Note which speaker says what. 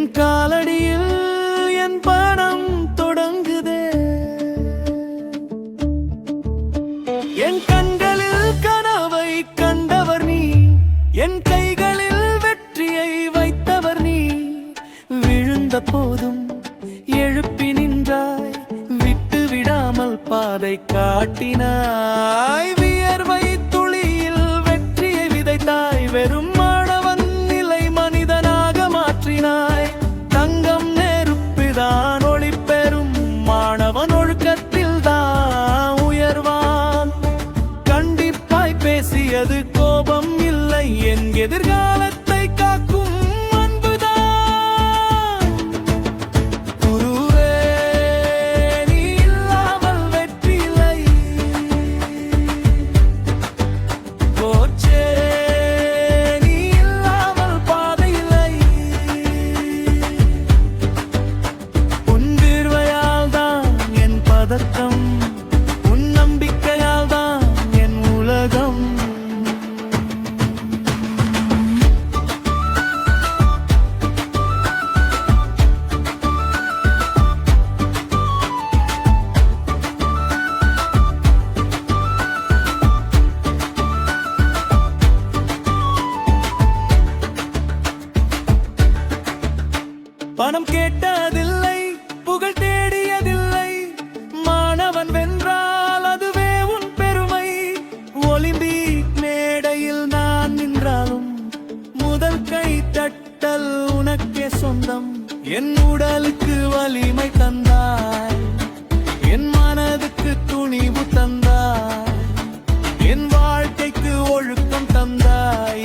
Speaker 1: என் காலடியில் என் பணம் தொடங்குதே. என் கண்களில் கனவை கண்டவர் நீ, என் கைகளில் வெற்றியை வைத்தவர் நீ. விழுந்த போதும் எழுப்பி நின்றாய், விட்டு விடாமல் பாதை காட்டினாய். வியர்வை துளியில் வெற்றியை விதைத்தாய், வெறும் மாணவன் நிலை மனிதனாக மாற்றினாய். தங்கம் நெருப்புதான் ஒளி பெறும், மாணவன் ஒழுக்கத்தில் தான் உயர்வான். கண்டிப்பாய் பேசியது கோபம் இல்லை, என் எதிர்காலத்தை காக்கும் அன்புதான். குருவே, நீ இல்லாமல் வெற்றி இல்லை. கோச்சே, நீ இல்லாமல் பாதை இல்லை. உன் வீர்வையால் தான் என் பதட்டம், உன் நம்பிக்கையால் தான் என் உலகம். பணம் கேட்டதில்லை, புகழ் தேடியதில்லை. மாணவன் வென்றால் அதுவே உன் பெருமை. ஒலிம்பிக் மேடையில் நான் நின்றாலும் முதல் கை தட்டல் உனக்கே சொந்தம். என் உடலுக்கு வலிமை தந்தாய், என் மனதுக்கு துணிவு தந்தாய், என் வாழ்க்கைக்கு ஒழுக்கம் தந்தாய்.